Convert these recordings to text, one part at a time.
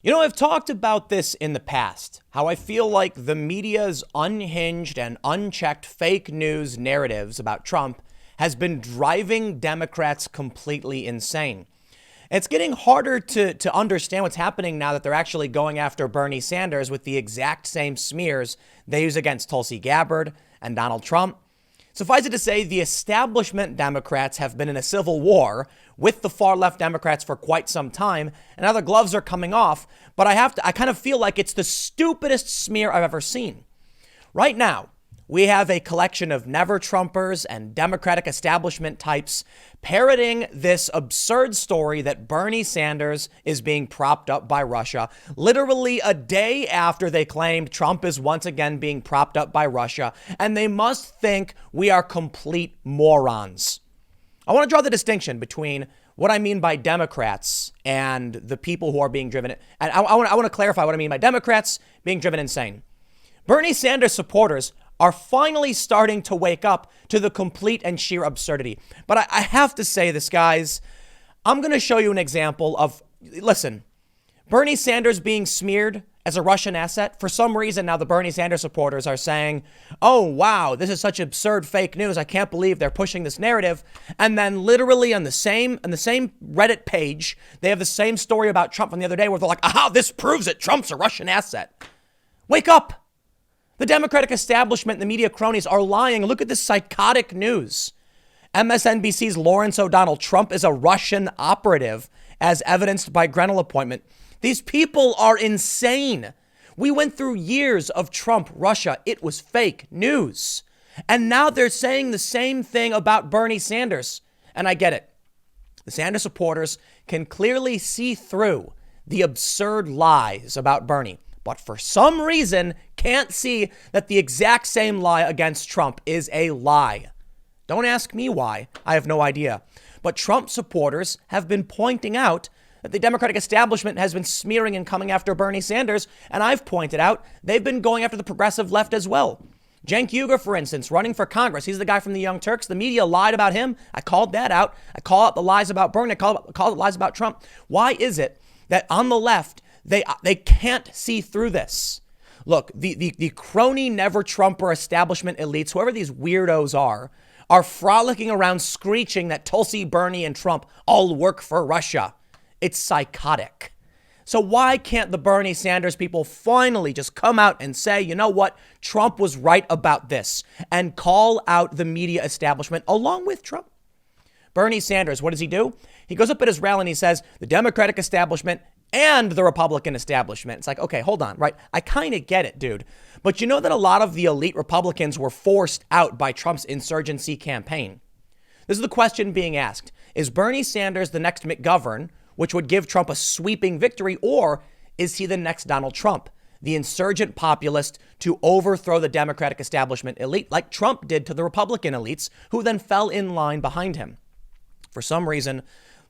You know, I've talked about this in the past, how I feel like the media's unhinged and unchecked fake news narratives about Trump has been driving Democrats completely insane. It's getting harder to understand what's happening now that they're actually going after Bernie Sanders with the exact same smears they use against Tulsi Gabbard and Donald Trump. Suffice it to say, the establishment Democrats have been in a civil war with the far left Democrats for quite some time, and now the gloves are coming off. But I kind of feel like it's the stupidest smear I've ever seen. Right now, we have a collection of never Trumpers and Democratic establishment types parroting this absurd story that Bernie Sanders is being propped up by Russia, literally a day after they claimed Trump is once again being propped up by Russia, and they must think we are complete morons. I want to draw the distinction between what I mean by Democrats and the people who are being driven. And I want to clarify what I mean by Democrats being driven insane. Bernie Sanders supporters are finally starting to wake up to the complete and sheer absurdity. But I have to say this, guys. I'm going to show you an example of, listen, Bernie Sanders being smeared as a Russian asset. For some reason, now the Bernie Sanders supporters are saying, oh, wow, this is such absurd fake news. I can't believe they're pushing this narrative. And then literally on the same Reddit page, they have the same story about Trump from the other day where they're like, aha, this proves it. Trump's a Russian asset. Wake up. The Democratic establishment and the media cronies are lying. Look at this psychotic news. MSNBC's Lawrence O'Donnell, Trump is a Russian operative, as evidenced by Grenell appointment. These people are insane. We went through years of Trump, Russia. It was fake news. And now they're saying the same thing about Bernie Sanders. And I get it. The Sanders supporters can clearly see through the absurd lies about Bernie, but for some reason can't see that the exact same lie against Trump is a lie. Don't ask me why. I have no idea. But Trump supporters have been pointing out that the Democratic establishment has been smearing and coming after Bernie Sanders. And I've pointed out they've been going after the progressive left as well. Cenk Uygur, for instance, running for Congress. He's the guy from the Young Turks. The media lied about him. I called that out. I call out the lies about Bernie. I call out the lies about Trump. Why is it that on the left, they can't see through this? Look, the crony never Trumper establishment elites, whoever these weirdos are frolicking around screeching that Tulsi, Bernie, and Trump all work for Russia. It's psychotic. So why can't the Bernie Sanders people finally just come out and say, you know what, Trump was right about this, and call out the media establishment along with Trump? Bernie Sanders, what does he do? He goes up at his rally and he says, the Democratic establishment and the Republican establishment. It's like, okay, hold on, right? I kind of get it, dude. But you know that a lot of the elite Republicans were forced out by Trump's insurgency campaign. This is the question being asked. Is Bernie Sanders the next McGovern, which would give Trump a sweeping victory, or is he the next Donald Trump, the insurgent populist to overthrow the Democratic establishment elite like Trump did to the Republican elites who then fell in line behind him? For some reason,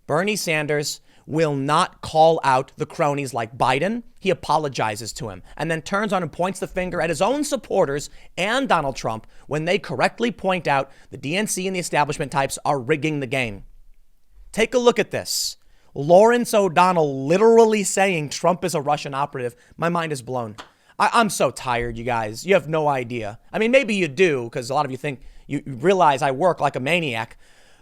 Bernie Sanders will not call out the cronies like Biden. He apologizes to him and then turns on and points the finger at his own supporters and Donald Trump when they correctly point out the DNC and the establishment types are rigging the game. Take a look at this. Lawrence O'Donnell literally saying Trump is a Russian operative. My mind is blown. I'm so tired, you guys. You have no idea. I mean, maybe you do, because a lot of you think you realize I work like a maniac.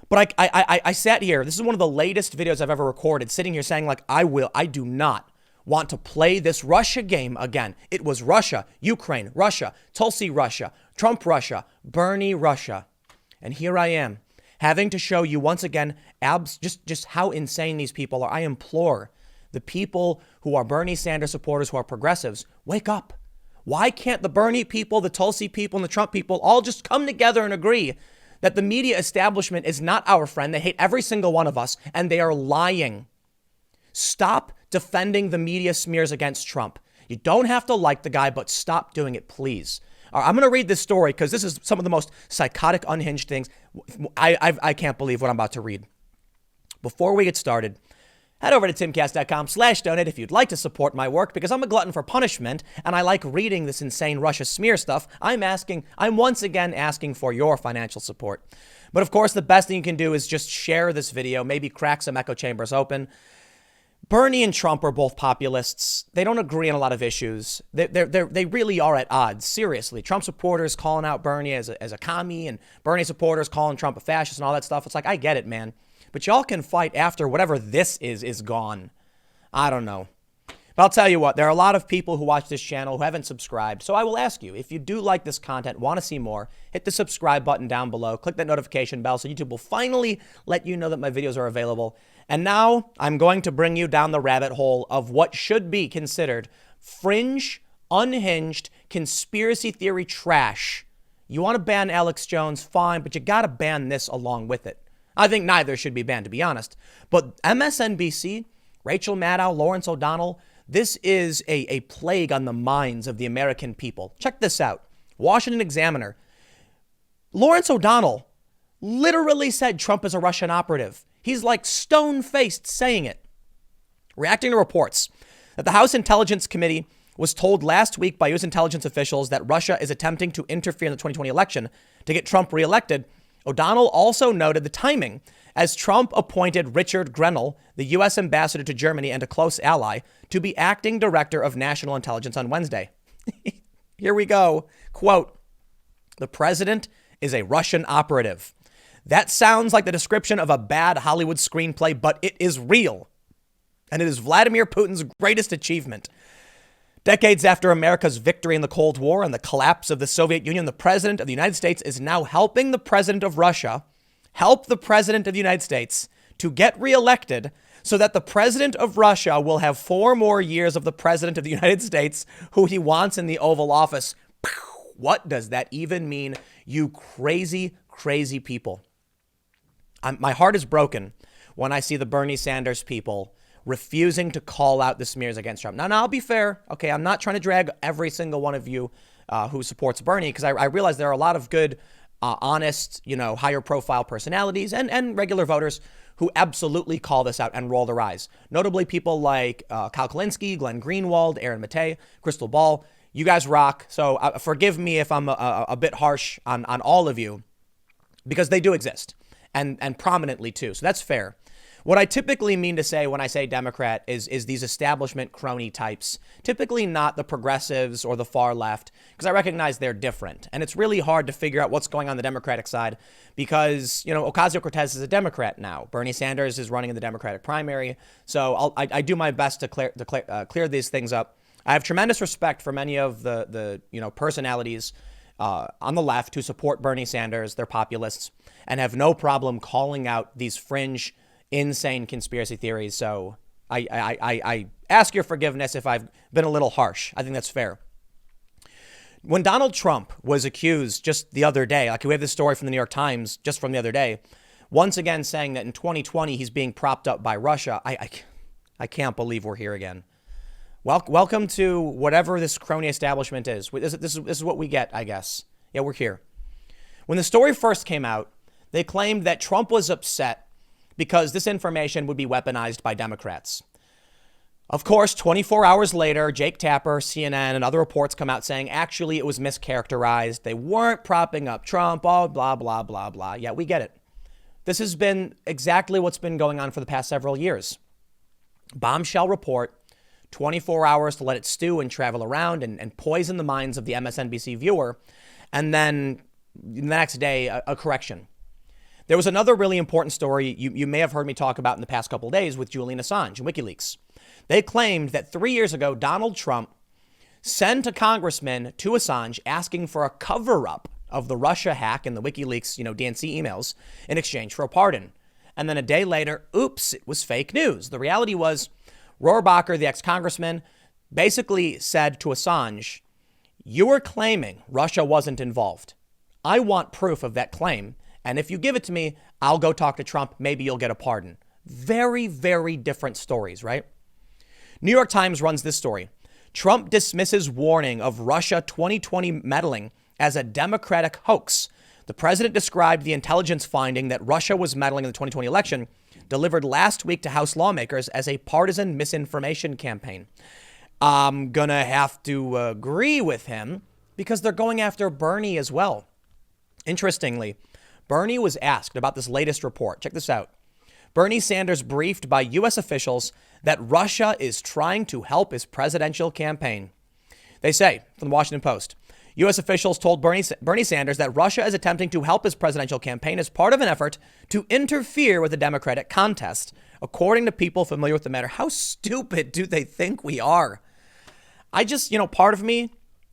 But I sat here. This is one of the latest videos I've ever recorded, sitting here saying, like, I do not want to play this Russia game again. It was Russia, Ukraine, Russia, Tulsi Russia, Trump Russia, Bernie Russia. And here I am, having to show you once again just how insane these people are. I implore the people who are Bernie Sanders supporters, who are progressives, wake up. Why can't the Bernie people, the Tulsi people, and the Trump people all just come together and agree that the media establishment is not our friend? They hate every single one of us, and they are lying. Stop defending the media smears against Trump. You don't have to like the guy, but stop doing it, please. I'm going to read this story because this is some of the most psychotic, unhinged things. I can't believe what I'm about to read. Before we get started, head over to timcast.com/donate if you'd like to support my work, because I'm a glutton for punishment and I like reading this insane Russia smear stuff. I'm once again asking for your financial support. But of course, the best thing you can do is just share this video, maybe crack some echo chambers open. Bernie and Trump are both populists. They don't agree on a lot of issues. They really are at odds. Seriously, Trump supporters calling out Bernie as a commie, and Bernie supporters calling Trump a fascist and all that stuff. It's like, I get it, man. But y'all can fight after whatever this is gone. I don't know. But I'll tell you what, there are a lot of people who watch this channel who haven't subscribed. So I will ask you, if you do like this content, want to see more, hit the subscribe button down below. Click that notification bell so YouTube will finally let you know that my videos are available. And now I'm going to bring you down the rabbit hole of what should be considered fringe, unhinged, conspiracy theory trash. You want to ban Alex Jones, fine, but you got to ban this along with it. I think neither should be banned, to be honest. But MSNBC, Rachel Maddow, Lawrence O'Donnell, this is a plague on the minds of the American people. Check this out. Washington Examiner. Lawrence O'Donnell literally said Trump is a Russian operative. He's like stone-faced saying it. Reacting to reports that the House Intelligence Committee was told last week by U.S. intelligence officials that Russia is attempting to interfere in the 2020 election to get Trump reelected, O'Donnell also noted the timing as Trump appointed Richard Grenell, the U.S. ambassador to Germany and a close ally, to be acting director of national intelligence on Wednesday. Here we go. Quote, "The president is a Russian operative. That sounds like the description of a bad Hollywood screenplay, but it is real. And it is Vladimir Putin's greatest achievement. Decades after America's victory in the Cold War and the collapse of the Soviet Union, the president of the United States is now helping the president of Russia help the president of the United States to get reelected so that the president of Russia will have 4 more years of the president of the United States who he wants in the Oval Office." What does that even mean, you crazy, crazy people? My heart is broken when I see the Bernie Sanders people refusing to call out the smears against Trump. Now, I'll be fair. Okay, I'm not trying to drag every single one of you who supports Bernie, because I realize there are a lot of good, honest, higher profile personalities and regular voters who absolutely call this out and roll their eyes. Notably, people like Kyle Kalinske, Glenn Greenwald, Aaron Matei, Crystal Ball. You guys rock. So forgive me if I'm a bit harsh on all of you, because they do exist, and prominently too. So that's fair. What I typically mean to say when I say Democrat is these establishment crony types, typically not the progressives or the far left, because I recognize they're different. And it's really hard to figure out what's going on the Democratic side because, Ocasio-Cortez is a Democrat now. Bernie Sanders is running in the Democratic primary. So I do my best to clear these things up. I have tremendous respect for many of the personalities on the left who support Bernie Sanders. They're populists and have no problem calling out these fringe, insane conspiracy theories. So I ask your forgiveness if I've been a little harsh. I think that's fair. When Donald Trump was accused just the other day, like we have this story from the New York Times just from the other day, once again saying that in 2020 he's being propped up by Russia, I can't believe we're here again. Welcome to whatever this crony establishment is. This is what we get, I guess. Yeah, we're here. When the story first came out, they claimed that Trump was upset because this information would be weaponized by Democrats. Of course, 24 hours later, Jake Tapper, CNN, and other reports come out saying, actually, it was mischaracterized. They weren't propping up Trump, oh, blah, blah, blah, blah. Yeah, we get it. This has been exactly what's been going on for the past several years. Bombshell report, 24 hours to let it stew and travel around and poison the minds of the MSNBC viewer, and then the next day, a correction. There was another really important story you may have heard me talk about in the past couple of days with Julian Assange and WikiLeaks. They claimed that 3 years ago, Donald Trump sent a congressman to Assange asking for a cover-up of the Russia hack and the WikiLeaks, DNC emails in exchange for a pardon. And then a day later, oops, it was fake news. The reality was Rohrabacher, the ex-congressman, basically said to Assange, you are claiming Russia wasn't involved. I want proof of that claim. And if you give it to me, I'll go talk to Trump. Maybe you'll get a pardon. Very, very different stories, right? New York Times runs this story. Trump dismisses warning of Russia 2020 meddling as a Democratic hoax. The president described the intelligence finding that Russia was meddling in the 2020 election delivered last week to House lawmakers as a partisan misinformation campaign. I'm going to have to agree with him because they're going after Bernie as well. Interestingly, Bernie was asked about this latest report. Check this out. Bernie Sanders briefed by U.S. officials that Russia is trying to help his presidential campaign. They say, from the Washington Post, U.S. officials told Bernie Sanders that Russia is attempting to help his presidential campaign as part of an effort to interfere with the Democratic contest, according to people familiar with the matter. How stupid do they think we are? I just, part of me,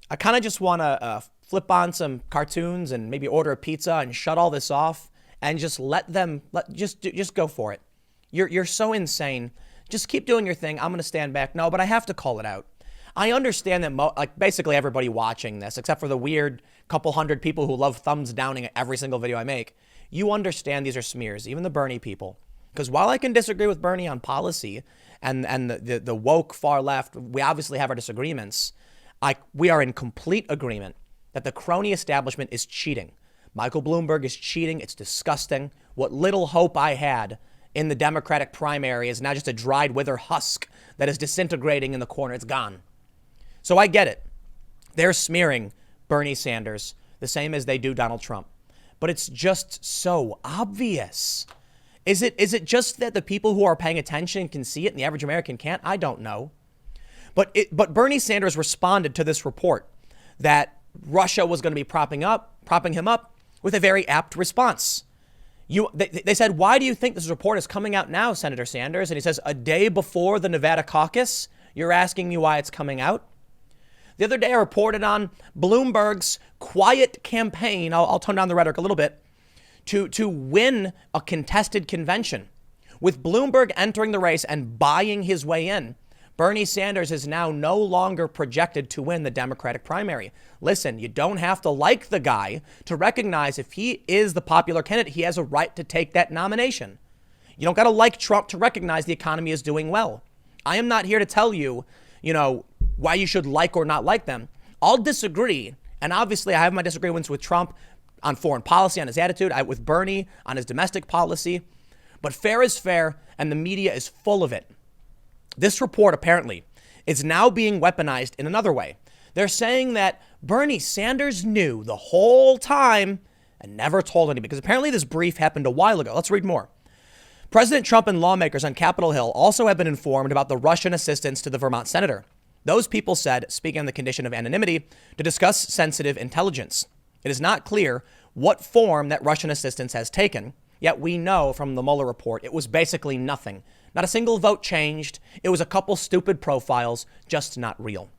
I kind of just want to flip on some cartoons and maybe order a pizza and shut all this off and just let them, just go for it. You're so insane. Just keep doing your thing. I'm going to stand back. No, but I have to call it out. I understand that basically everybody watching this, except for the weird couple hundred people who love thumbs downing every single video I make, you understand these are smears, even the Bernie people. Because while I can disagree with Bernie on policy and the woke far left, we obviously have our disagreements. We are in complete agreement that the crony establishment is cheating. Michael Bloomberg is cheating. It's disgusting. What little hope I had in the Democratic primary is now just a dried wither husk that is disintegrating in the corner. It's gone. So I get it. They're smearing Bernie Sanders the same as they do Donald Trump. But it's just so obvious. Is it just that the people who are paying attention can see it and the average American can't? I don't know. But Bernie Sanders responded to this report that Russia was going to be propping him up with a very apt response. They said, why do you think this report is coming out now, Senator Sanders? And he says, a day before the Nevada Caucus, you're asking me why it's coming out? The other day I reported on Bloomberg's quiet campaign, I'll tone down the rhetoric a little bit, to win a contested convention. With Bloomberg entering the race and buying his way in, Bernie Sanders is now no longer projected to win the Democratic primary. Listen, you don't have to like the guy to recognize if he is the popular candidate, he has a right to take that nomination. You don't got to like Trump to recognize the economy is doing well. I am not here to tell you, why you should like or not like them. I'll disagree. And obviously I have my disagreements with Trump on foreign policy, on his attitude, with Bernie on his domestic policy. But fair is fair, and the media is full of it. This report apparently is now being weaponized in another way. They're saying that Bernie Sanders knew the whole time and never told anybody, because apparently this brief happened a while ago. Let's read more. President Trump and lawmakers on Capitol Hill also have been informed about the Russian assistance to the Vermont senator. Those people said, speaking on the condition of anonymity, to discuss sensitive intelligence. It is not clear what form that Russian assistance has taken, yet we know from the Mueller report it was basically nothing. Not a single vote changed. It was a couple stupid profiles, just not real.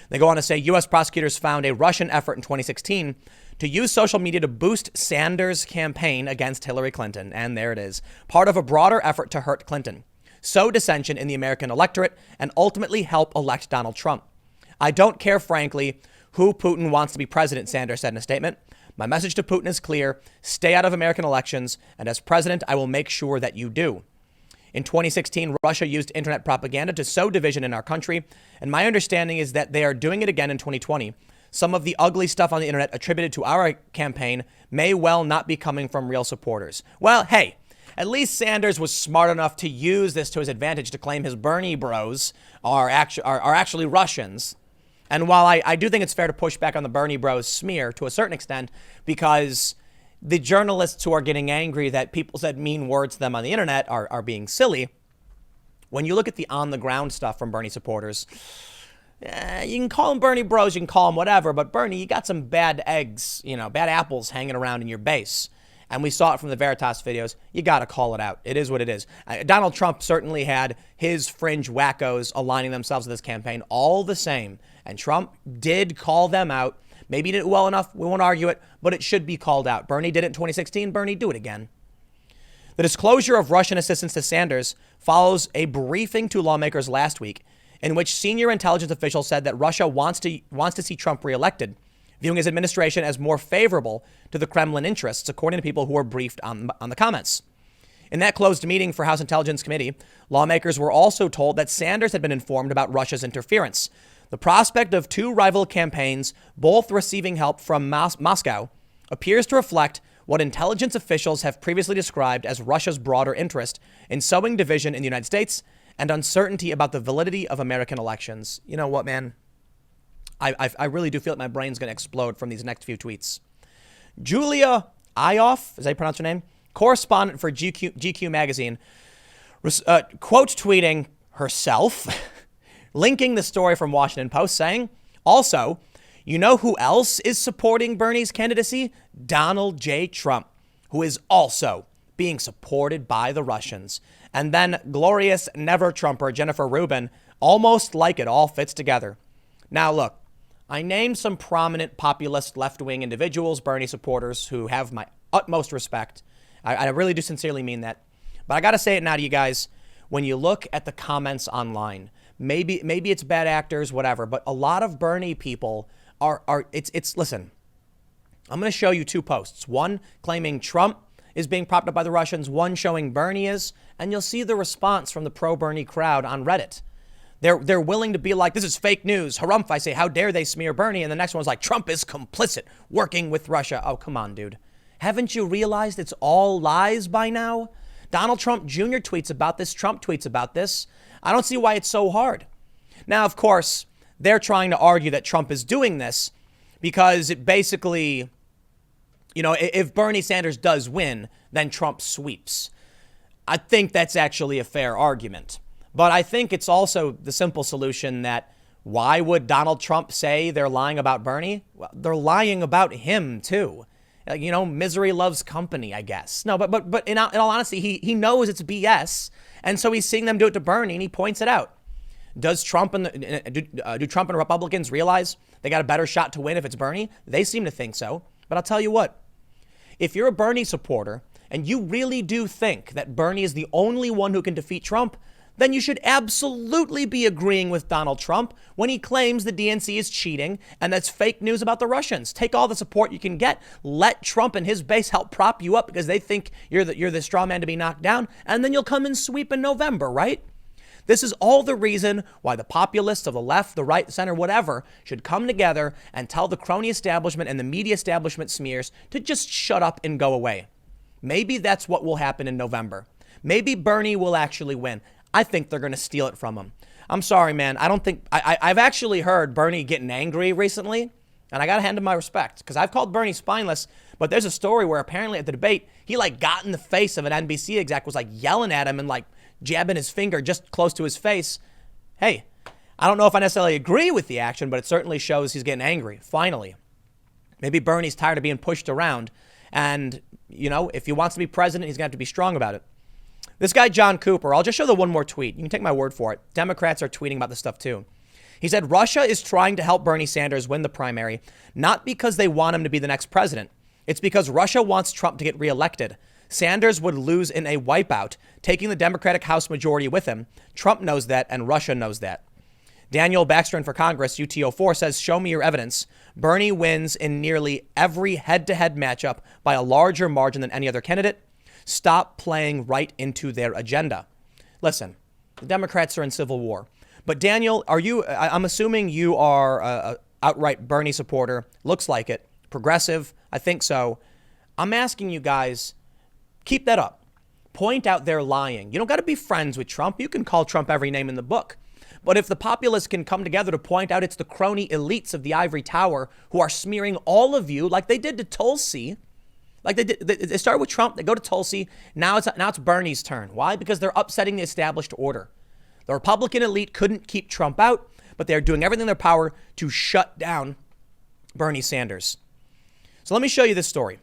They go on to say U.S. prosecutors found a Russian effort in 2016 to use social media to boost Sanders' campaign against Hillary Clinton. And there it is, part of a broader effort to hurt Clinton, sow dissension in the American electorate, and ultimately help elect Donald Trump. I don't care, frankly, who Putin wants to be president, Sanders said in a statement. My message to Putin is clear. Stay out of American elections. And as president, I will make sure that you do. In 2016, Russia used internet propaganda to sow division in our country. And my understanding is that they are doing it again in 2020. Some of the ugly stuff on the internet attributed to our campaign may well not be coming from real supporters. Well, hey, at least Sanders was smart enough to use this to his advantage to claim his Bernie bros are actually Russians. And while I do think it's fair to push back on the Bernie bros smear to a certain extent, because the journalists who are getting angry that people said mean words to them on the internet are being silly, when you look at the on-the-ground stuff from Bernie supporters, you can call them Bernie bros, you can call them whatever, but Bernie, you got some bad eggs, bad apples hanging around in your base. And we saw it from the Veritas videos. You got to call it out. It is what it is. Donald Trump certainly had his fringe wackos aligning themselves with this campaign all the same. And Trump did call them out. Maybe he did it well enough. We won't argue it, but it should be called out. Bernie did it in 2016. Bernie, do it again. The disclosure of Russian assistance to Sanders follows a briefing to lawmakers last week in which senior intelligence officials said that Russia wants to see Trump reelected, viewing his administration as more favorable to the Kremlin interests, according to people who were briefed on the comments. In that closed meeting for House Intelligence Committee, lawmakers were also told that Sanders had been informed about Russia's interference. The prospect of two rival campaigns, both receiving help from Moscow, appears to reflect what intelligence officials have previously described as Russia's broader interest in sowing division in the United States and uncertainty about the validity of American elections. You know what, man? I really do feel like my brain's going to explode from these next few tweets. Julia Ioffe, is that how you pronounce her name? Correspondent for GQ magazine, quote tweeting herself, linking the story from Washington Post, saying, also, you know who else is supporting Bernie's candidacy? Donald J. Trump, who is also being supported by the Russians. And then glorious never-Trumper Jennifer Rubin, almost like it all fits together. Now, look, I named some prominent populist left-wing individuals, Bernie supporters, who have my utmost respect. I really do sincerely mean that. But I got to say it now to you guys. When you look at the comments online, maybe it's bad actors, whatever, but a lot of Bernie people listen, I'm going to show you two posts. One claiming Trump is being propped up by the Russians, one showing Bernie is, and you'll see the response from the pro-Bernie crowd on Reddit. They're willing to be like, this is fake news. Harumph, I say, how dare they smear Bernie? And the next one's like, Trump is complicit, working with Russia. Oh, come on, dude. Haven't you realized it's all lies by now? Donald Trump Jr. tweets about this. Trump tweets about this. I don't see why it's so hard. Now, of course, they're trying to argue that Trump is doing this because it basically, you know, if Bernie Sanders does win, then Trump sweeps. I think that's actually a fair argument. But I think it's also the simple solution that why would Donald Trump say they're lying about Bernie? Well, they're lying about him, too. You know, misery loves company, I guess. No, but in all honesty, he knows it's BS. And so he's seeing them do it to Bernie, and he points it out. Does Trump and do Trump and Republicans realize they got a better shot to win if it's Bernie? They seem to think so. But I'll tell you what, if you're a Bernie supporter and you really do think that Bernie is the only one who can defeat Trump, then you should absolutely be agreeing with Donald Trump when he claims the DNC is cheating and that's fake news about the Russians. Take all the support you can get. Let Trump and his base help prop you up because they think you're the straw man to be knocked down, and then you'll come and sweep in November, right? This is all the reason why the populists of the left, the right, the center, whatever, should come together and tell the crony establishment and the media establishment smears to just shut up and go away. Maybe that's what will happen in November. Maybe Bernie will actually win. I think they're going to steal it from him. I'm sorry, man. I don't think I've actually heard Bernie getting angry recently, and I got to hand him my respect because I've called Bernie spineless. But there's a story where apparently at the debate, he like got in the face of an NBC exec, was like yelling at him and like jabbing his finger just close to his face. Hey, I don't know if I necessarily agree with the action, but it certainly shows he's getting angry. Finally, maybe Bernie's tired of being pushed around. And, you know, if he wants to be president, he's going to have to be strong about it. This guy, John Cooper, I'll just show the one more tweet. You can take my word for it. Democrats are tweeting about this stuff too. He said, Russia is trying to help Bernie Sanders win the primary, not because they want him to be the next president. It's because Russia wants Trump to get reelected. Sanders would lose in a wipeout, taking the Democratic House majority with him. Trump knows that, and Russia knows that. Daniel Baxter for Congress, UTO4, says, show me your evidence. Bernie wins in nearly every head-to-head matchup by a larger margin than any other candidate. Stop playing right into their agenda. Listen, the Democrats are in civil war. But Daniel, I'm assuming you are a outright Bernie supporter. Looks like it. Progressive. I think so. I'm asking you guys, keep that up. Point out they're lying. You don't got to be friends with Trump. You can call Trump every name in the book. But if the populists can come together to point out it's the crony elites of the ivory tower who are smearing all of you like they did to Tulsi. Like they started with Trump, they go to Tulsi. Now it's Bernie's turn. Why? Because they're upsetting the established order. The Republican elite couldn't keep Trump out, but they're doing everything in their power to shut down Bernie Sanders. So let me show you this story.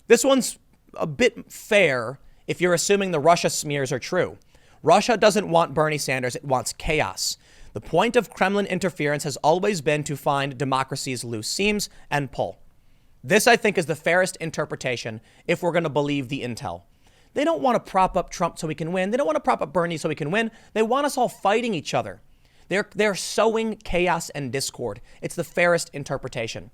This one's a bit fair if you're assuming the Russia smears are true. Russia doesn't want Bernie Sanders, it wants chaos. The point of Kremlin interference has always been to find democracy's loose seams and pull. This, I think, is the fairest interpretation if we're going to believe the intel. They don't want to prop up Trump so he can win. They don't want to prop up Bernie so he can win. They want us all fighting each other. They're sowing chaos and discord. It's the fairest interpretation.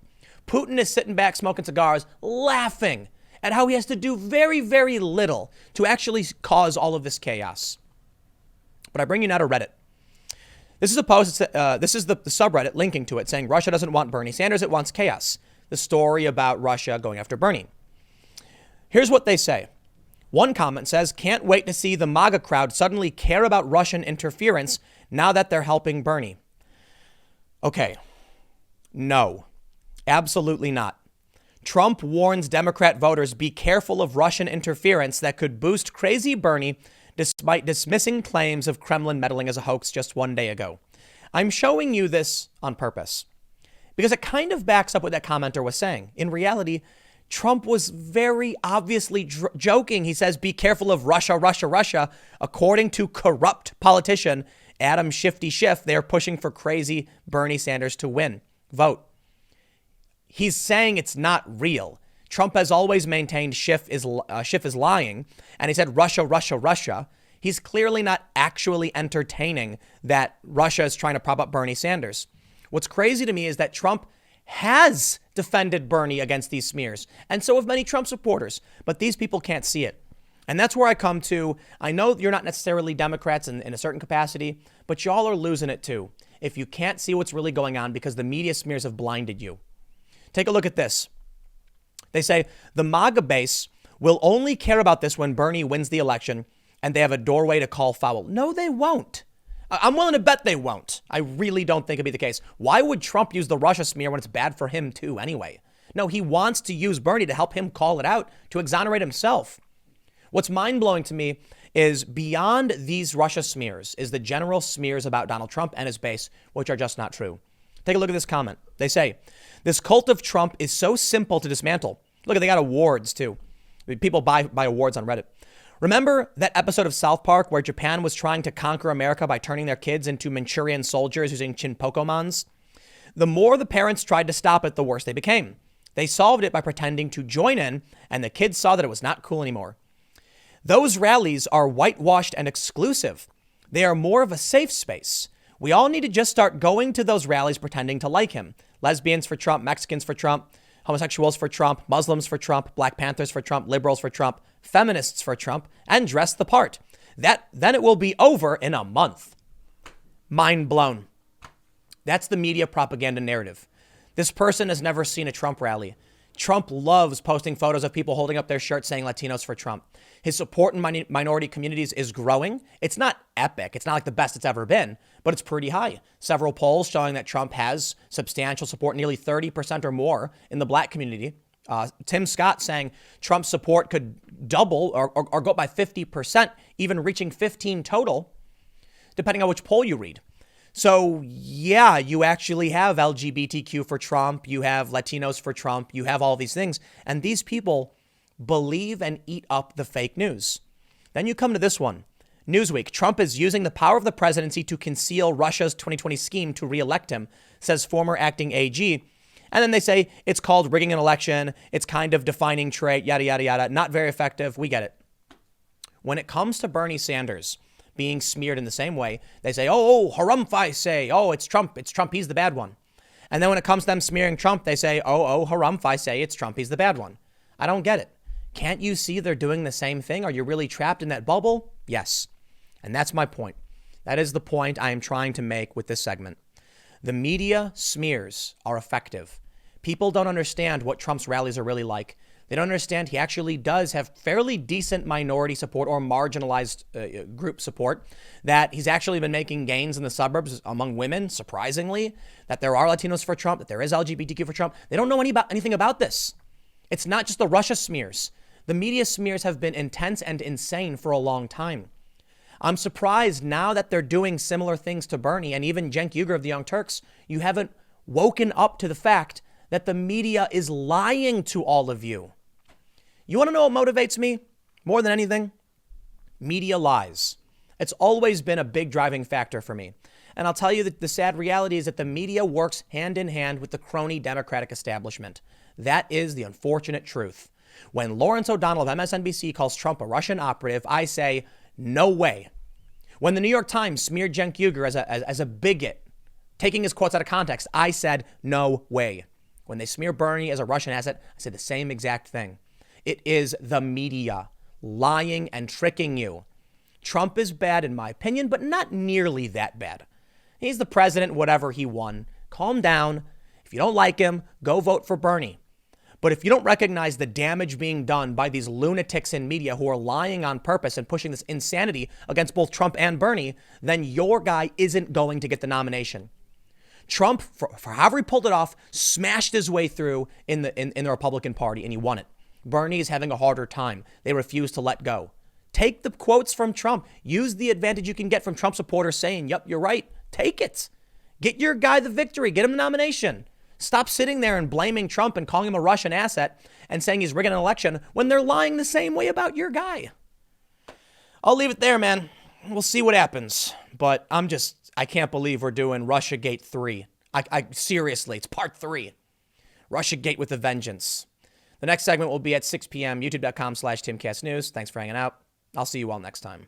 Putin is sitting back smoking cigars, laughing at how he has to do very, very little to actually cause all of this chaos. But I bring you now to Reddit. This is a post. This is the subreddit linking to it saying Russia doesn't want Bernie Sanders. It wants chaos. The story about Russia going after Bernie. Here's what they say. One comment says, can't wait to see the MAGA crowd suddenly care about Russian interference now that they're helping Bernie. Okay. No, absolutely not. Trump warns Democrat voters be careful of Russian interference that could boost crazy Bernie despite dismissing claims of Kremlin meddling as a hoax just one day ago. I'm showing you this on purpose because it kind of backs up what that commenter was saying. In reality, Trump was very obviously joking. He says, be careful of Russia, Russia, Russia. According to corrupt politician Adam Shifty Schiff, they're pushing for crazy Bernie Sanders to win. Vote. He's saying it's not real. Trump has always maintained Schiff is lying. And he said, Russia, Russia, Russia. He's clearly not actually entertaining that Russia is trying to prop up Bernie Sanders. What's crazy to me is that Trump has defended Bernie against these smears, and so have many Trump supporters, but these people can't see it. And that's where I come to. I know you're not necessarily Democrats in a certain capacity, but y'all are losing it too if you can't see what's really going on because the media smears have blinded you. Take a look at this. They say the MAGA base will only care about this when Bernie wins the election and they have a doorway to call foul. No, they won't. I'm willing to bet they won't. I really don't think it'd be the case. Why would Trump use the Russia smear when it's bad for him too anyway? No, he wants to use Bernie to help him call it out, to exonerate himself. What's mind-blowing to me is beyond these Russia smears is the general smears about Donald Trump and his base, which are just not true. Take a look at this comment. They say, this cult of Trump is so simple to dismantle. Look, they got awards too. People buy awards on Reddit. Remember that episode of South Park where Japan was trying to conquer America by turning their kids into Manchurian soldiers using Chinpokomons? The more the parents tried to stop it, the worse they became. They solved it by pretending to join in, and the kids saw that it was not cool anymore. Those rallies are whitewashed and exclusive. They are more of a safe space. We all need to just start going to those rallies pretending to like him. Lesbians for Trump, Mexicans for Trump, homosexuals for Trump, Muslims for Trump, Black Panthers for Trump, liberals for Trump, feminists for Trump, and dress the part. Then it will be over in a month. Mind blown. That's the media propaganda narrative. This person has never seen a Trump rally. Trump loves posting photos of people holding up their shirts saying Latinos for Trump. His support in minority communities is growing. It's not epic. It's not like the best it's ever been, but it's pretty high. Several polls showing that Trump has substantial support, nearly 30% or more in the black community. Tim Scott saying Trump's support could double or go up by 50%, even reaching 15 total, depending on which poll you read. So, yeah, you actually have LGBTQ for Trump. You have Latinos for Trump. You have all these things. And these people believe and eat up the fake news. Then you come to this one. Newsweek, Trump is using the power of the presidency to conceal Russia's 2020 scheme to reelect him, says former acting AG. And then they say it's called rigging an election. It's kind of defining trait, yada, yada, yada. Not very effective. We get it. When it comes to Bernie Sanders being smeared in the same way, they say, oh, harumph, say, oh, it's Trump, he's the bad one. And then when it comes to them smearing Trump, they say, oh, harumph, say, it's Trump, he's the bad one. I don't get it. Can't you see they're doing the same thing? Are you really trapped in that bubble? Yes. And that's my point. That is the point I am trying to make with this segment. The media smears are effective. People don't understand what Trump's rallies are really like. They don't understand he actually does have fairly decent minority support or marginalized group support, that he's actually been making gains in the suburbs among women, surprisingly, that there are Latinos for Trump, that there is LGBTQ for Trump. They don't know anything about this. It's not just the Russia smears. The media smears have been intense and insane for a long time. I'm surprised now that they're doing similar things to Bernie and even Cenk Uygur of the Young Turks, you haven't woken up to the fact that the media is lying to all of you. You want to know what motivates me more than anything? Media lies. It's always been a big driving factor for me. And I'll tell you that the sad reality is that the media works hand in hand with the crony Democratic establishment. That is the unfortunate truth. When Lawrence O'Donnell of MSNBC calls Trump a Russian operative, I say, no way. When the New York Times smeared Cenk Uygur as a bigot, taking his quotes out of context, I said, no way. When they smear Bernie as a Russian asset, I say the same exact thing. It is the media lying and tricking you. Trump is bad in my opinion, but not nearly that bad. He's the president, whatever, he won. Calm down. If you don't like him, go vote for Bernie. But if you don't recognize the damage being done by these lunatics in media who are lying on purpose and pushing this insanity against both Trump and Bernie, then your guy isn't going to get the nomination. Trump, for however he pulled it off, smashed his way through in the Republican Party and he won it. Bernie is having a harder time. They refuse to let go. Take the quotes from Trump. Use the advantage you can get from Trump supporters saying, yep, you're right. Take it. Get your guy the victory. Get him the nomination. Stop sitting there and blaming Trump and calling him a Russian asset and saying he's rigging an election when they're lying the same way about your guy. I'll leave it there, man. We'll see what happens. But I can't believe we're doing Russiagate 3. I seriously, it's part 3. Russiagate with a vengeance. The next segment will be at 6 p.m. youtube.com/TimCastNews. Thanks for hanging out. I'll see you all next time.